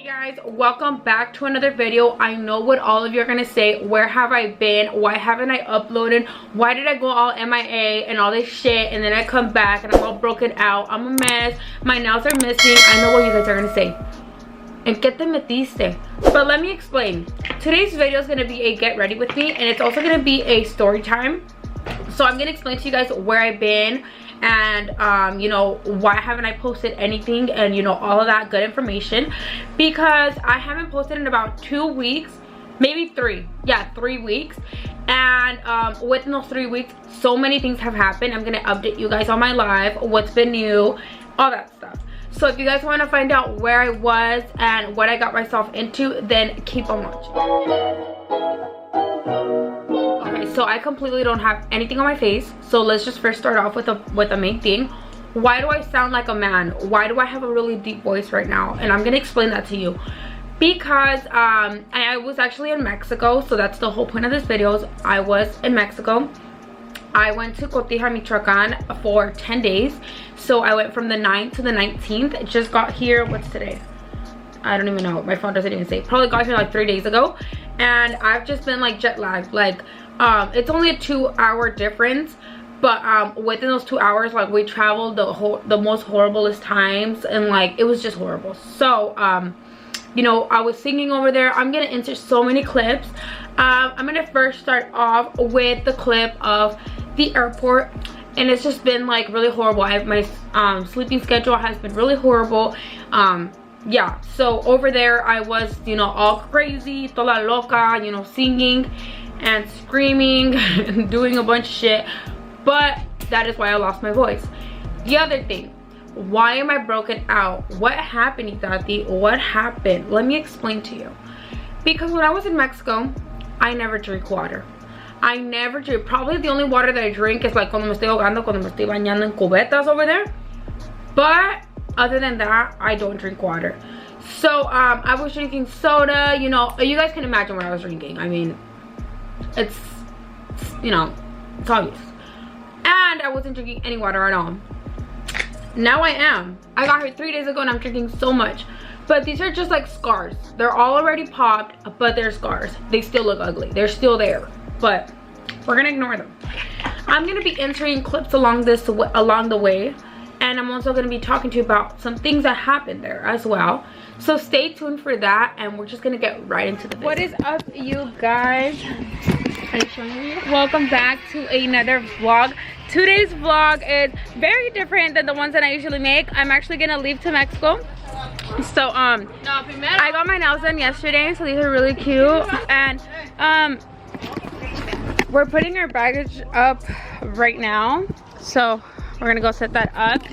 Guys, welcome back to another video. I know what all of you are gonna say. Where have I been? Why haven't I uploaded? Why did I go all MIA and all this shit, and then I come back and I'm all broken out? I'm a mess. My nails are missing. I know what you guys are gonna say. En qué te metiste? But let me explain. Today's video is gonna be a get ready with me, and it's also gonna be a story time. So I'm gonna explain to you guys where I've been, and you know, why haven't I posted anything, and you know, all of that good information, because I haven't posted in about 2 weeks, maybe 3. Yeah, 3 weeks. And within those 3 weeks, so many things have happened. I'm gonna update you guys on my live, what's been new, all that stuff. So if you guys want to find out where I was and what I got myself into, then keep on watching. Okay, so I completely don't have anything on my face, so let's just first start off with the main thing. Why do I sound like a man? Why do I have a really deep voice right now? And I'm gonna explain that to you, because I was actually in Mexico, so that's the whole point of this video. I was in Mexico. I went to Cotija, Michoacan for 10 days. So I went from the 9th to the 19th. Just got here, what's today? I don't even know, my phone doesn't even say. Probably got here like 3 days ago, and I've just been like jet lagged. Like it's only a 2-hour difference, but within those 2 hours, like, we traveled the most horriblest times, and like it was just horrible. So you know, I was singing over there. I'm gonna insert so many clips. I'm gonna first start off with the clip of the airport, and it's just been like really horrible. My sleeping schedule has been really horrible. Yeah, so over there I was, you know, all crazy, toda loca, you know, singing and screaming and doing a bunch of shit, but that is why I lost my voice. The other thing, why am I broken out? What happened, Itati? What happened? Let me explain to you. Because when I was in Mexico, I never drink water. I never drink. Probably the only water that I drink is like cuando me estoy ahogando, cuando me estoy bañando en cubetas over there. But other than that, I don't drink water. So I was drinking soda. You know, you guys can imagine what I was drinking. I mean, it's you know, it's obvious. And I wasn't drinking any water at all. Now I am. I got here 3 days ago and I'm drinking so much. But these are just like scars. They're all already popped, but they're scars. They still look ugly. They're still there, but we're gonna ignore them. I'm gonna be entering clips along the way, and I'm also gonna be talking to you about some things that happened there as well. So stay tuned for that, and we're just gonna get right into the video. What is up, you guys? Are you showing me? Welcome back to another vlog. Today's vlog is very different than the ones that I usually make. I'm actually gonna leave to Mexico. So I got my nails done yesterday, so these are really cute, and we're putting our baggage up right now, so we're gonna go set that up.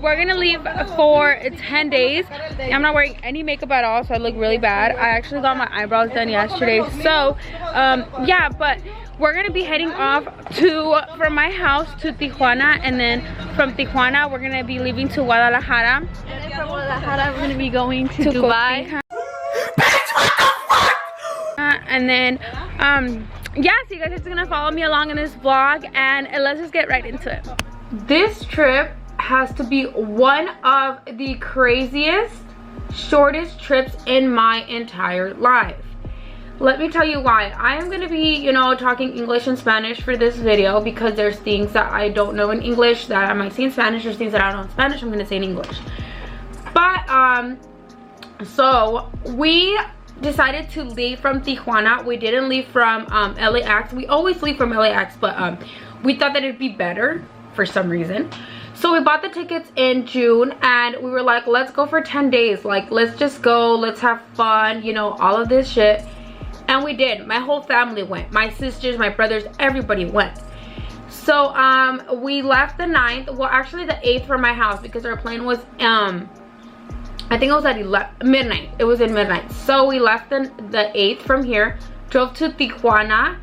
We're gonna leave for 10 days. I'm not wearing any makeup at all, so I look really bad. I actually got my eyebrows done yesterday, so yeah, but we're gonna be heading off from my house to Tijuana, and then from Tijuana we're gonna be leaving to Guadalajara, and then from Guadalajara we're gonna be going to Dubai. And then yeah, so you guys are just gonna follow me along in this vlog, and let's just get right into it. This trip has to be one of the craziest, shortest trips in my entire life. Let me tell you why. I am going to be, you know, talking English and Spanish for this video, because there's things that I don't know in English that I might say in Spanish. There's things that I don't know in Spanish I'm going to say in English. But so we decided to leave from Tijuana. We didn't leave from LAX. We always leave from LAX, but we thought that it'd be better for some reason. So we bought the tickets in June, and we were like, let's go for 10 days. Like, let's just go, let's have fun, you know, all of this shit. And we did. My whole family went. My sisters, my brothers, everybody went. So we left the 9th, well actually the 8th from my house, because our plane was I think it was at midnight. It was in midnight. So we left the 8th from here, drove to Tijuana,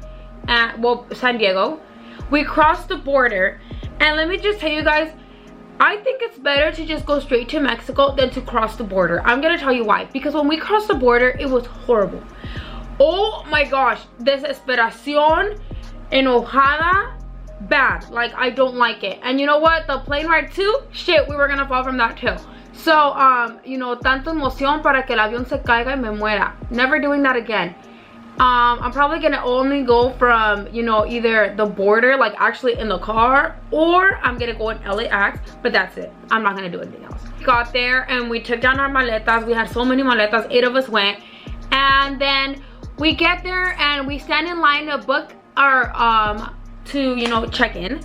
well, San Diego. We crossed the border, and let me just tell you guys, I think it's better to just go straight to Mexico than to cross the border. I'm gonna tell you why. Because when we crossed the border, it was horrible. Oh my gosh, desesperación, enojada, bad. Like, I don't like it. And you know what, the plane ride too, shit, we were gonna fall from that too. So, you know, tanto emoción para que el avión se caiga y me muera. Never doing that again. I'm probably gonna only go from, you know, either the border, like actually in the car, or I'm gonna go in LAX, but that's it. I'm not gonna do anything else. We got there and we took down our maletas. We had so many maletas, 8 of us went. And then we get there and we stand in line to book our, to, you know, check in.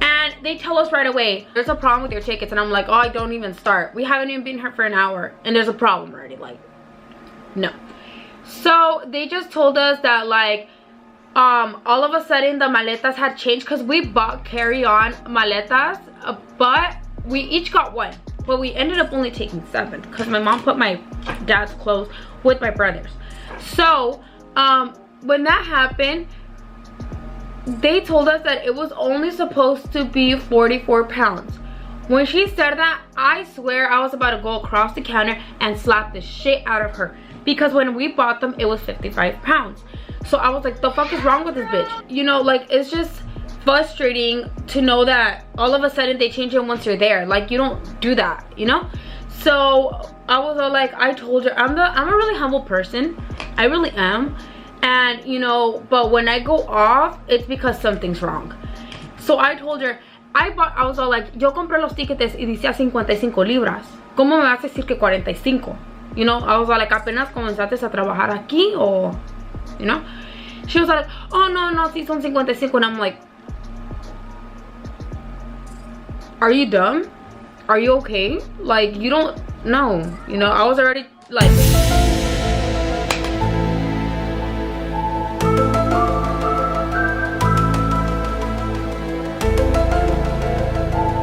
And they tell us right away, there's a problem with your tickets. And I'm like, oh, I don't even start. We haven't even been here for an hour and there's a problem already. Like, no. So they just told us that, like, all of a sudden the maletas had changed, because we bought carry-on maletas, but we each got one. But we ended up only taking 7 because my mom put my dad's clothes with my brother's. So when that happened, they told us that it was only supposed to be 44 pounds. When she said that, I swear I was about to go across the counter and slap the shit out of her. Because when we bought them, it was 55 pounds. So I was like, the fuck is wrong with this bitch? You know, like, it's just frustrating to know that all of a sudden they change it once you're there. Like, you don't do that, you know? So I was all like, I told her, I'm a really humble person. I really am. And, you know, but when I go off, it's because something's wrong. So I told her, I was all like, yo compré los tickets y decía 55 libras. ¿Cómo me vas a decir que 45? You know, I was like, apenas comenzaste a trabajar aquí, or, you know? She was like, oh, no, sí son 55. And I'm like, are you dumb? Are you okay? Like, you don't know. You know, I was already like...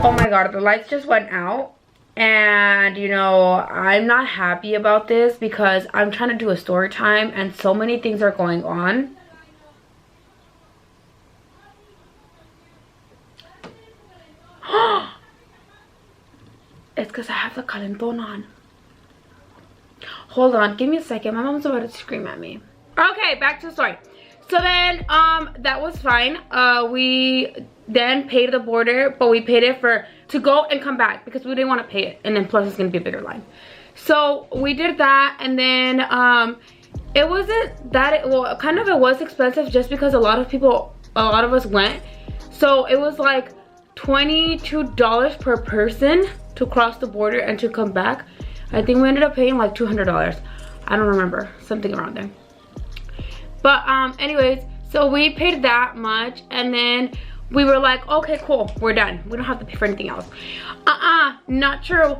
Oh my god, the lights just went out. And, you know, I'm not happy about this because I'm trying to do a story time and so many things are going on. It's because I have the calentón on. Hold on, give me a second. My mom's about to scream at me. Okay, back to the story. So then, that was fine. We then paid the border, but we paid it to go and come back because we didn't want to pay it. And then plus it's going to be a bigger line. So we did that, and then it wasn't that, well, kind of it was expensive just because a lot of us went. So it was like $22 per person to cross the border and to come back. I think we ended up paying like $200. I don't remember, something around there. But anyways, so we paid that much, and then we were like, okay, cool, we're done. We don't have to pay for anything else. Not true.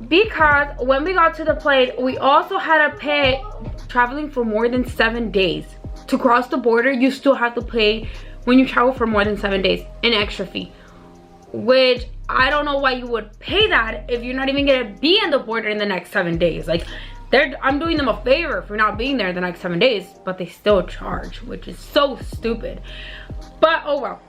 Because when we got to the plane, we also had to pay traveling for more than 7 days. To cross the border, you still have to pay when you travel for more than 7 days, an extra fee. Which I don't know why you would pay that if you're not even gonna be in the border in the next 7 days. Like, I'm doing them a favor for not being there the next 7 days, but they still charge, which is so stupid. But oh well.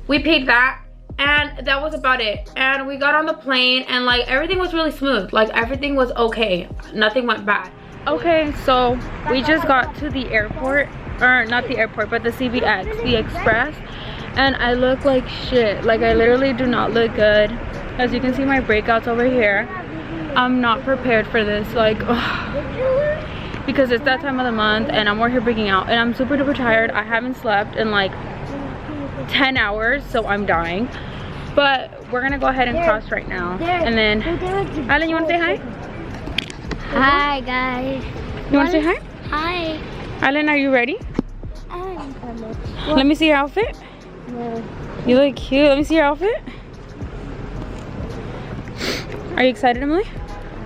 We paid that, and that was about it. And we got on the plane, and like everything was really smooth. Like everything was okay. Nothing went bad. Okay, so we just got to the airport, or not the airport, but the CBX, the Express, and I look like shit. Like, I literally do not look good. As you can see, my breakouts over here. I'm not prepared for this, like, ugh. Because it's that time of the month and I'm over here breaking out, and I'm super duper tired. I haven't slept in like 10 hours, so I'm dying. But we're gonna go ahead and cross right now. And then, Alan, you wanna say hi? Hi guys. You wanna say hi? Hi. Alan, are you ready? Let me see your outfit. No. You look cute. Let me see your outfit. Are you excited, Emily?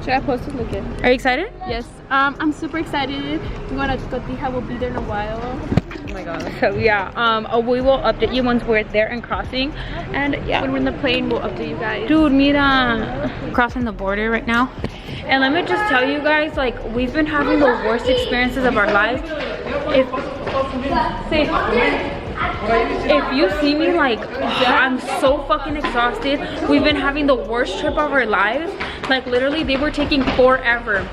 Should I post it? Look it. Are you excited? Yes. I'm super excited. We're going to Cotija. We'll be there in a while. Oh my god. So yeah, we will update you once we're there and crossing. And yeah, When we're in the plane, we'll update you guys. dude, mira, crossing the border right now. And let me just tell you guys, like, we've been having the worst experiences of our lives. If you see me, like, I'm so fucking exhausted. We've been having the worst trip of our lives. Like, literally, they were taking forever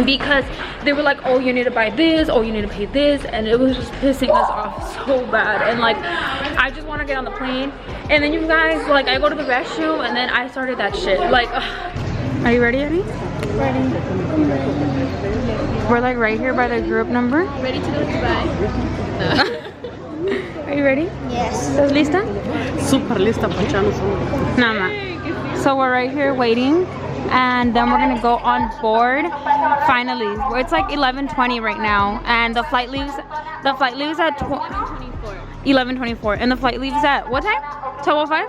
because they were like, oh, you need to buy this, oh, you need to pay this, and it was just pissing us off so bad. And like, I just want to get on the plane, and then you guys, like, I go to the restroom, and then I started that shit. Like, Are you ready, Eddie? Ready. We're like right here by the group number. Ready to go to Dubai? Are you ready? Yes. ¿Estás lista? Super lista para echarnos uno. Nada. So we're right here waiting, and then we're gonna go on board. Finally, it's like 11:20 right now, and the flight leaves. The flight leaves at 11:24, and the flight leaves at what time? 12:05.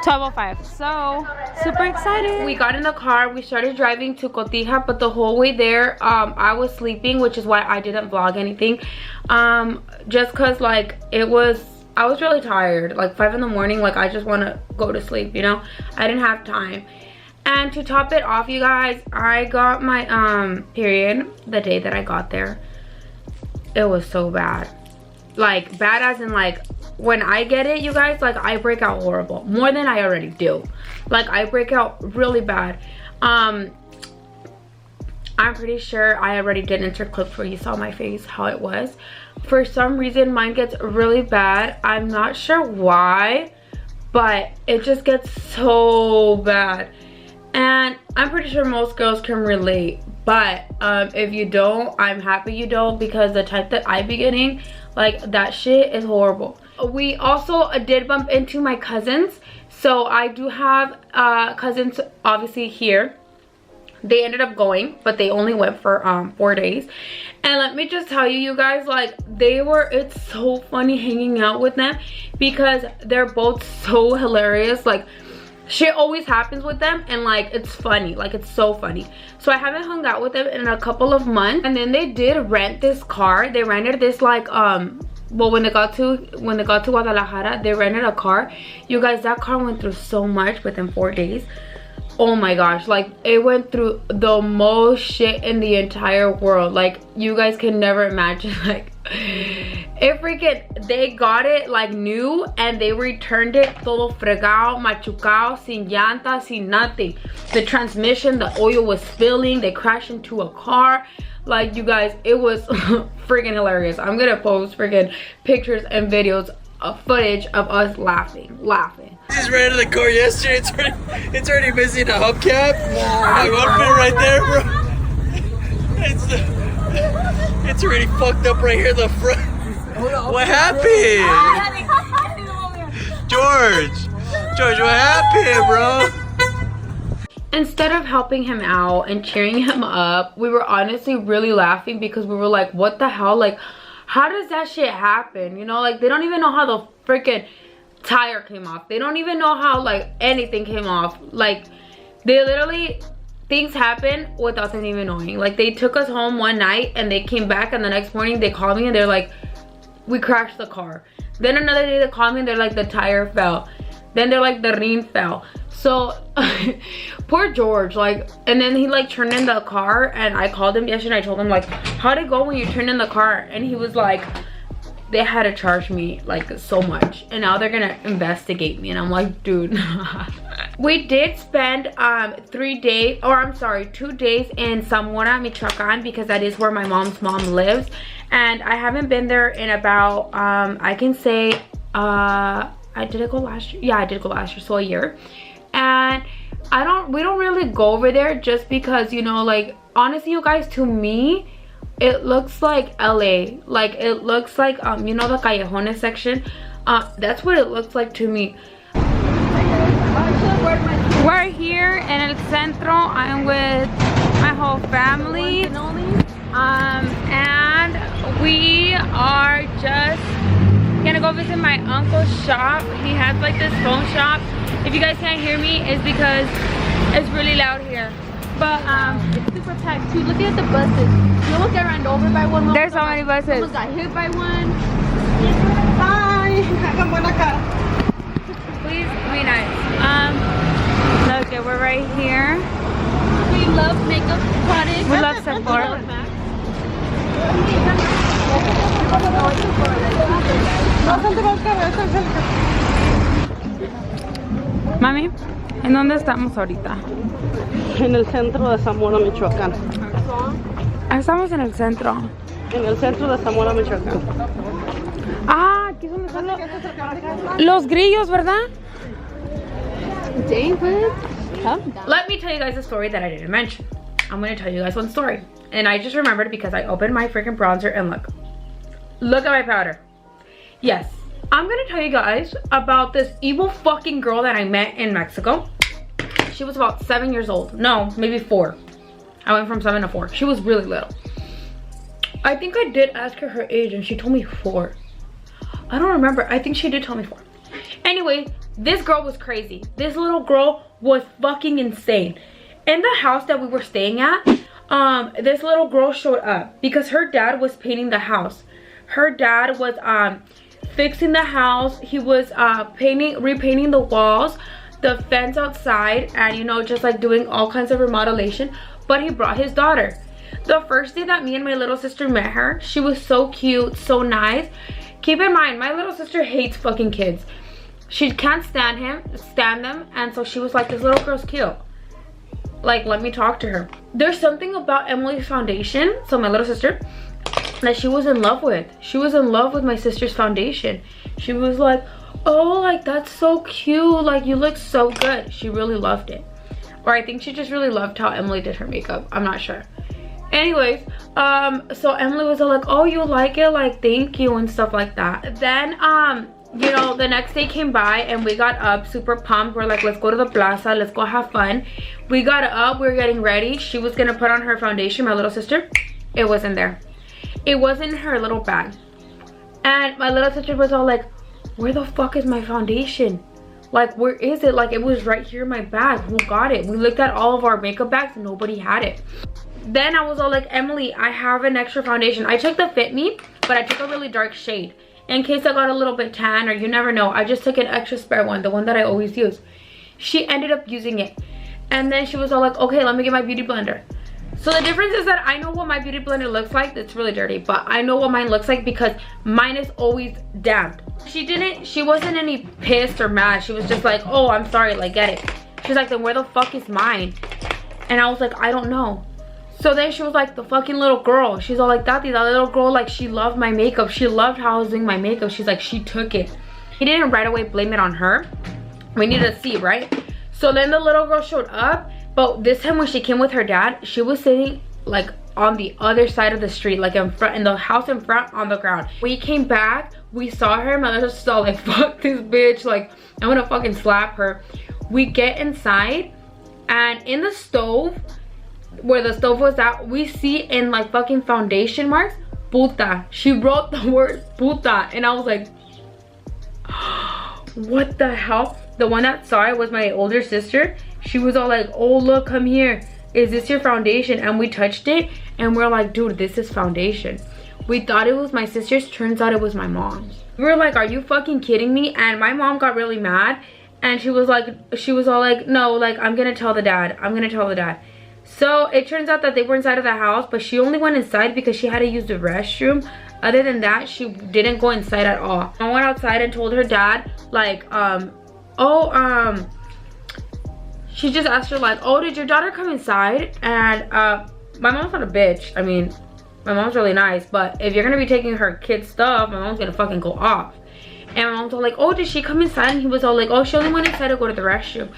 12:05. So super excited. We got in the car. We started driving to Cotija, but the whole way there, I was sleeping, which is why I didn't vlog anything. Just cause like I was really tired. Like 5 in the morning. Like I just want to go to sleep. You know, I didn't have time. And to top it off, you guys, I got my period the day that I got there. It was so bad. Like bad as in like when I get it, you guys, like I break out horrible, more than I already do. Like I break out really bad. I'm pretty sure I already did insert clips where you saw my face, how it was. For some reason mine gets really bad. I'm not sure why, but it just gets so bad, and I'm pretty sure most girls can relate. But if you don't, I'm happy you don't, because the type that I be getting, like that shit is horrible. We also did bump into my cousins. So I do have cousins obviously here. They ended up going, but they only went for 4 days. And let me just tell you, you guys, like it's so funny hanging out with them, because they're both so hilarious. Like shit always happens with them, and like it's funny, like it's so funny. So I haven't hung out with them in a couple of months, and then they did rent this car. They rented this like well, when they got to Guadalajara, they rented a car. You guys, that car went through so much within 4 days. Oh my gosh, like it went through the most shit in the entire world. Like you guys can never imagine. Like they got it like new, and they returned it todo fregado, machucado, sin llanta, sin nothing. The transmission, the oil was spilling. They crashed into a car. Like you guys, it was freaking hilarious. I'm gonna post freaking pictures and videos of footage of us laughing. Just ran to the car yesterday. It's already missing a hubcap. My outfit right there, bro. It's already fucked up right here in the front. What happened? George, what happened, bro? Instead of helping him out and cheering him up, we were honestly really laughing, because we were like, what the hell? Like, how does that shit happen? You know, like they don't even know how the freaking tire came off. They don't even know how like anything came off. Like they literally, things happen without them even knowing. Like they took us home one night, and they came back, and the next morning they called me, and they're like, we crashed the car. Then another day they called me, and they're like, the tire fell. Then they're like, the rim fell. So poor George, like, and then he like turned in the car, and I called him yesterday. I told him like, how'd it go when you turned in the car? And he was like, they had to charge me like so much, and now they're gonna investigate me. And I'm like, dude. We did spend 2 days in Zamora, Michoacan, because that is where my mom's mom lives, and I haven't been there in about I can say did I go last year? Yeah, I did go last year, so a year. And we don't really go over there, just because, you know, like honestly you guys, to me it looks like LA. Like it looks like you know, the callejones section. That's what it looks like to me. We're here in El Centro. I'm with my whole family, and we are just gonna go visit my uncle's shop. He has like this phone shop. If you guys can't hear me, it's because it's really loud here. But it's super packed too. Look at the buses. You almost got run over by one. There's so many buses. Almost got hit by one. Please be nice. Look, we're right here. We love makeup products. We love Sephora. Mami, ¿en dónde estamos ahorita? En el centro de Zamora, Michoacán. Estamos en el centro. En el centro de Zamora, Michoacán. Ah, aquí es donde están los grillos, ¿verdad? David. Let me tell you guys a story that I didn't mention. I'm gonna tell you guys one story. And I just remembered because I opened my freaking bronzer and look at my powder. Yes, I'm gonna tell you guys about this evil fucking girl that I met in Mexico. She was about 7 years old. No, maybe 4. I went from 7 to 4. She was really little. I think I did ask her age and she told me 4. I don't remember. I think she did tell me 4. Anyway, this girl was crazy. This little girl was fucking insane. In the house that we were staying at, this little girl showed up because her dad was painting the house. Her dad was fixing the house. He was repainting the walls, the fence outside, and you know, just like doing all kinds of remodelation. But he brought his daughter. The first day that me and my little sister met her, she was so cute, so nice. Keep in mind, my little sister hates fucking kids. She can't stand them, and so she was like, this little girl's cute. Like, let me talk to her. There's something about Emily's foundation, so my little sister, that she was in love with. She was in love with my sister's foundation. She was like, oh, like, that's so cute. Like, you look so good. She really loved it. Or I think she just really loved how Emily did her makeup. I'm not sure. Anyways, so Emily was all like, oh, you like it? Like, thank you and stuff like that. Then, you know, the next day came by and we got up super pumped. We're like, let's go to the plaza, let's go have fun. We got up, we were getting ready. She was gonna put on her foundation, my little sister. It wasn't there. It wasn't in her little bag. And my little sister was all like, where the fuck is my foundation? Like, where is it? Like, it was right here in my bag. Who got it? We looked at all of our makeup bags, nobody had it. Then I was all like, Emily, I have an extra foundation. I took the Fit Me, but I took a really dark shade in case I got a little bit tan, or you never know. I just took an extra spare one, the one that I always use. She ended up using it. And then she was all like, okay, let me get my beauty blender. So the difference is that I know what my beauty blender looks like. It's really dirty, but I know what mine looks like because mine is always damp. She wasn't any pissed or mad. She was just like, oh, I'm sorry, like, get it. She's like, then where the fuck is mine? And I was like, I don't know. So then she was like, the fucking little girl. She's all like, Tati, that little girl, like, she loved my makeup. She loved how I was doing my makeup. She's like, she took it. He didn't right away blame it on her. We needed to see, right? So then the little girl showed up. But this time when she came with her dad, she was sitting like on the other side of the street, like in front, in the house in front, on the ground. We came back, we saw her, my mother was all like, fuck this bitch, like, I'm gonna fucking slap her. We get inside, and in the stove, where the stove was at, we see in like fucking foundation marks, puta. She wrote the word puta, and I was like, what the hell? The one that saw it was my older sister. She was all like, oh, look, come here. Is this your foundation? And we touched it, and we're like, dude, this is foundation. We thought it was my sister's. Turns out it was my mom's. We were like, are you fucking kidding me? And my mom got really mad, and she was all like, no, like, I'm gonna tell the dad. I'm gonna tell the dad. So it turns out that they were inside of the house, but she only went inside because she had to use the restroom. Other than that, she didn't go inside at all. I went outside and told her dad, like, she just asked her like, oh, did your daughter come inside? And my mom's not a bitch. I mean, my mom's really nice, but if you're gonna be taking her kid's stuff, my mom's gonna fucking go off. And my mom's all like, oh, did she come inside? And he was all like, oh, she only went inside to go to the restroom.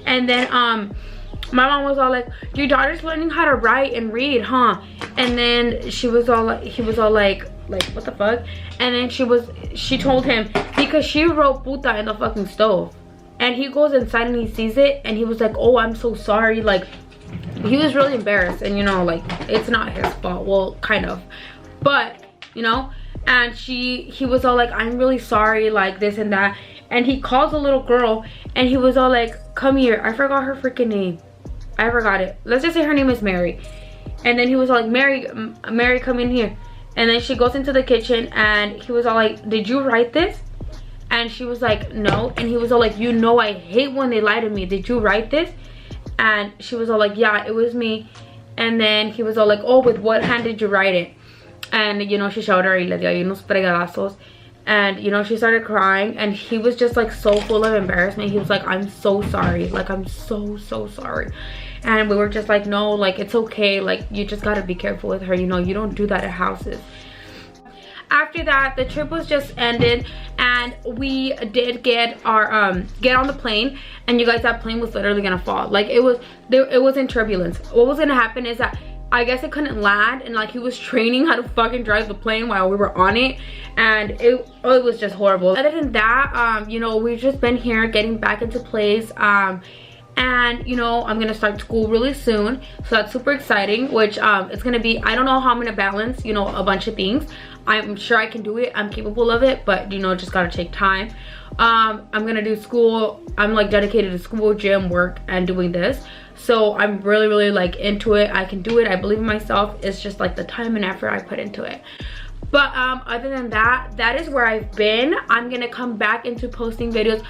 And then my mom was all like, your daughter's learning how to write and read, huh? And then she was all like, he was all like what the fuck? And then she told him, because she wrote puta in the fucking stove. And he goes inside and he sees it, and he was like, oh, I'm so sorry. Like, he was really embarrassed, and you know, like, it's not his fault. Well, kind of, but you know. And he was all like, I'm really sorry, like this and that. And he calls the little girl, and he was all like, come here. I forgot her freaking name. I forgot it. Let's just say her name is Mary. And then he was all like, Mary, come in here. And then she goes into the kitchen, and he was all like, did you write this? And she was like, no. And he was all like, you know, I hate when they lie to me. Did you write this? And she was all like, yeah, it was me. And then he was all like, oh, with what hand did you write it? And, you know, she showed her y le dio unos fregadazos. And, you know, she started crying. And he was just like so full of embarrassment. He was like, I'm so sorry. Like, I'm so sorry. And we were just like, no, like, it's okay. Like, you just gotta be careful with her. You know, you don't do that at houses. after that, the trip was just ended, and we did get our get on the plane, and you guys, that plane was literally gonna fall. Like, it was in turbulence. What was gonna happen is that I guess it couldn't land, and like he was training how to fucking drive the plane while we were on it, and it was just horrible. Other than that, you know, we've just been here getting back into place, and you know, I'm gonna start school really soon, so that's super exciting. Which it's gonna be, I don't know how I'm gonna balance, you know, a bunch of things. I'm sure I can do it, I'm capable of it, but you know, just gotta take time. I'm gonna do school. I'm like dedicated to school, gym, work, and doing this. So I'm really like into it. I can do it. I believe in myself. It's just like the time and effort I put into it. But other than that, that is where I've been. I'm gonna come back into posting videos,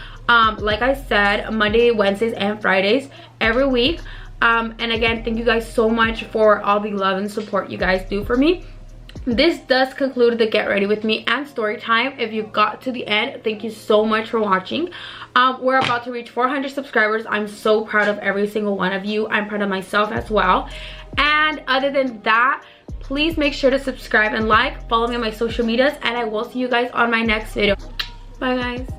like I said, Monday, Wednesdays, and Fridays every week. And again, thank you guys so much for all the love and support you guys do for me. This does conclude the Get Ready With Me and story time. If you got to the end, thank you so much for watching. We're about to reach 400 subscribers. I'm so proud of every single one of you. I'm proud of myself as well. And other than that, please make sure to subscribe and like, follow me on my social medias, and I will see you guys on my next video. Bye guys.